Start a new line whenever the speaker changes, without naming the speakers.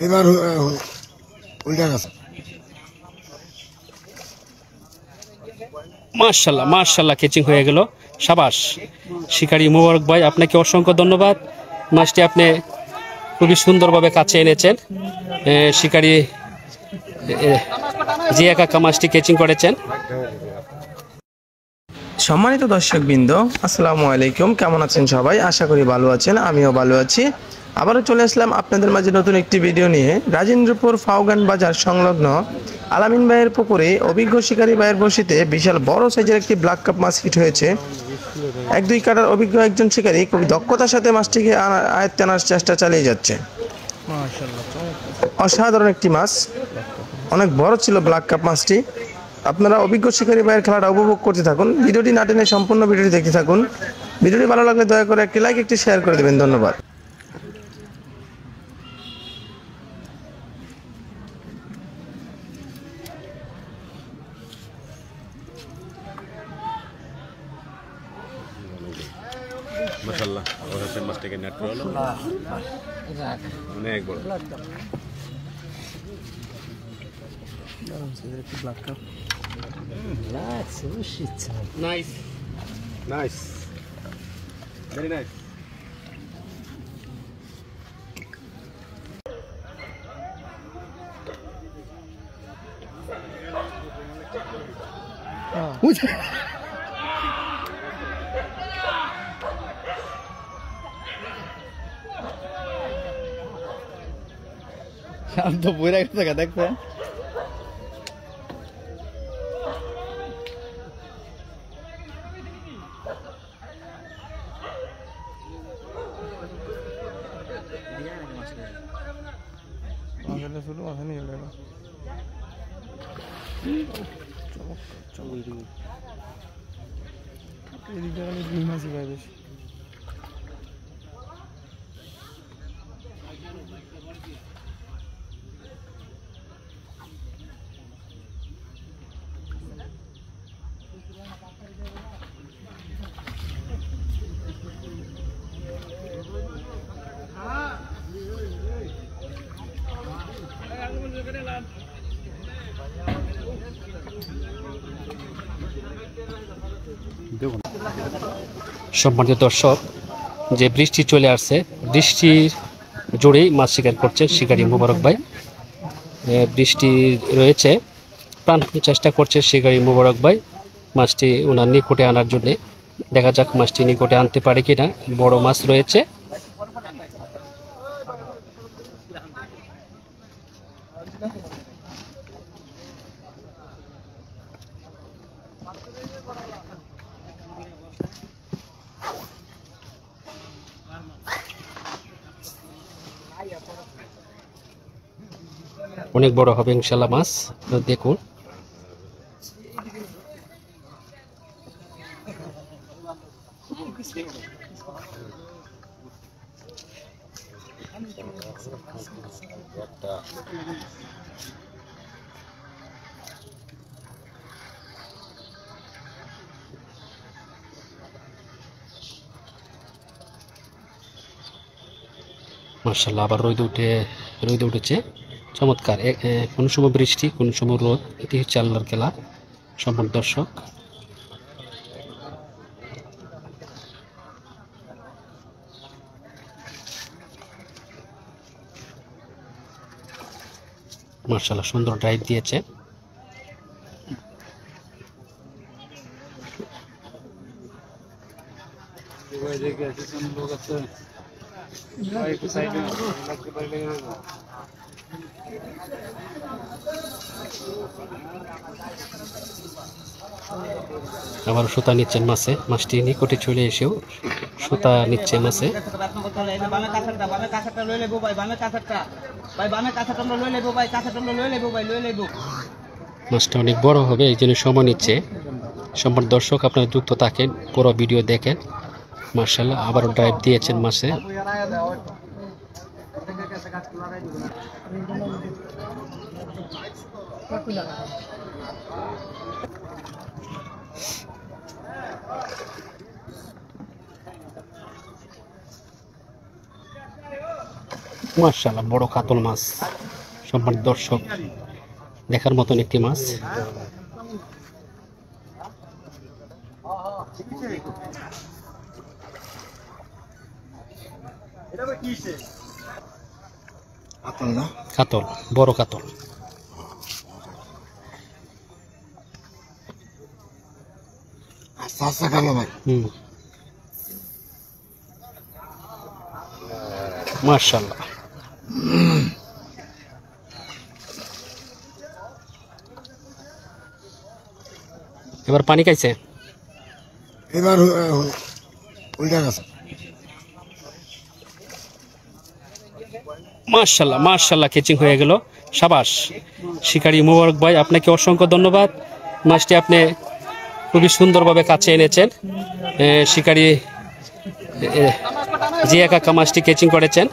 এবার উল্টা গেছে।
মাশাআল্লাহ মাশাআল্লাহ, কেচিং হয়ে গেল। সাবাস শিকারী মোবারক ভাই, আপনাকে অসংখ্য ধন্যবাদ। মাছটি আপনি খুবই সুন্দরভাবে কাছে এনেছেন। শিকারী জিয়া কাকা মাছটি কেচিং করেছেন।
সম্মানিত দর্শকবৃন্দ, আসসালামু আলাইকুম। কেমন আছেন সবাই? আশা করি ভালো আছেন, আমিও ভালো আছি। আবারও চলে আসলাম আপনাদের মাঝে নতুন একটি ভিডিও নিয়ে। রাজেন্দ্রপুর ফাউগান বাজার সংলগ্ন আলামিন ভাইয়ের পুকুরে অভিজ্ঞ শিকারী ভাইয়ের বড়শিতে বিশাল বড় সাইজের একটি ব্ল্যাক কাপ মাছ হিট হয়েছে। 1-2 কাটার অভিজ্ঞ একজন শিকারী খুবই দক্ষতার সাথে মাছটিকে আয়ত্তে আনার চেষ্টা চালিয়ে যাচ্ছে। অসাধারণ একটি মাছ, অনেক বড় ছিল ব্ল্যাক কাপ মাছটি। আপনারা অভিজ্ঞ শিকারী ভাইয়ের খেলাটা উপভোগ করতে থাকুন। ভিডিওটি না টেনে সম্পূর্ণ ভিডিওটি দেখতে থাকুন। ভিডিওটি ভালো লাগলে দয়া করে একটি লাইক, একটি শেয়ার করে দেবেন। ধন্যবাদ।
মাশাআল্লাহ, ওখানে মাছটাকে নেট করে হলো অনেক বড়।
Nice
nice, very nice.
শান্ত বইরা গেছে দেখছেন? শুরু আছে নি দুই মাসই পাই বেশি।
সম্মানিত দর্শক, যে বৃষ্টি চলে আসছে, বৃষ্টির জোরেই মাছ শিকার করছেন শিকারী মোবারক ভাই। বৃষ্টি রয়েছে, প্রাণপণ চেষ্টা করছে শিকারী মোবারক ভাই মাছটি ওনার নিকটে আনার জন্যে। দেখা যাক মাছটি নিকটে আনতে পারে কিনা। বড় মাছ রয়েছে। অনেক বড় হবে ইনশাল্লাহ মাছ, দেখুন। মাশাআল্লাহ, আবার রোদ উঠেছে। চমৎকার। কোন সময় বৃষ্টি, কোন সময় রোদ, এটি হচ্ছে আল্লাহর খেলা। সম্মান দর্শক, মাশাআল্লাহ সুন্দর ড্রাইভ দিয়েছে। আবার সুতা নিচ্ছেন মাছে, মাছটি নিকটে চলে এসেও সুতা নিচ্ছে মাছে। মাছটা অনেক বড় হবে, এই জন্য সময় নিচ্ছে। সম্পূর্ণ দর্শক, আপনারা যুক্ত থাকেন, পুরো ভিডিও দেখেন। মাশাআল্লাহ, আবারও ড্রাইভ দিয়েছেন মাছে। মাশাআল্লাহ বড় কাতল মাছ, সম্মানিত দর্শক দেখার মতন একটি মাছ।
কাতল না?
কাতল, বড় কাতল।
আস্তে আস্তে কালো ভাই।
মাশাআল্লাহ। এবার পানি খাইছে,
এবার উল্টা গেছে।
মাশাআল্লাহ মাশাআল্লাহ, কেচিং হয়ে গেল। সাবাস শিকারী মোবারক ভাই, আপনাকে অসংখ্য ধন্যবাদ। মাছটি আপনি খুবই সুন্দরভাবে কাছে এনেছেন। শিকারী জিয়া কাকা মাছটি কেচিং করেছেন।